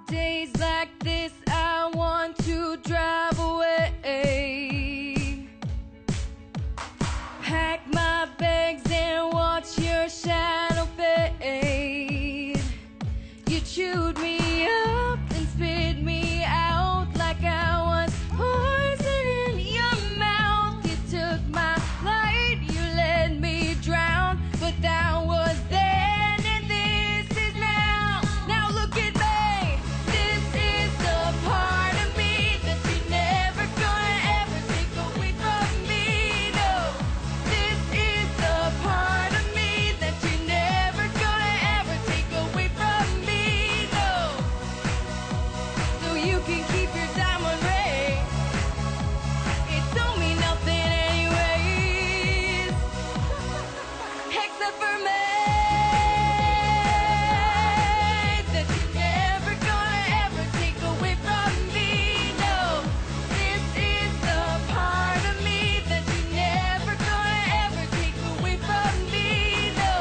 Days like this, I want to drive away. Pack my bags and watch your shadow fade. You chewed me up and spit me out like I was poison in your mouth. You took my light, you let me drown, but that was then and this is now. Now look at me. This is the part of me that you're never gonna ever take away from me. No, this is the part of me that you're never gonna ever take away from me. No, so you can keep your diamond ring. It don't mean nothing anyways, except for me. That you're never gonna ever take away from me. No, this is the part of me that you're never gonna ever take away from me. No,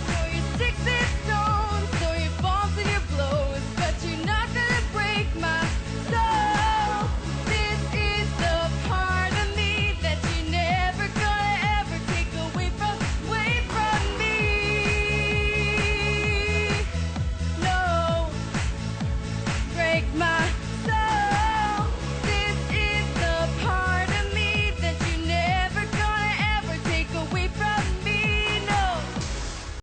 throw your sticks and stones, throw your bombs and your blows, but you're not gonna break my soul. This is the part of me that you're never gonna ever take away from me. No, break my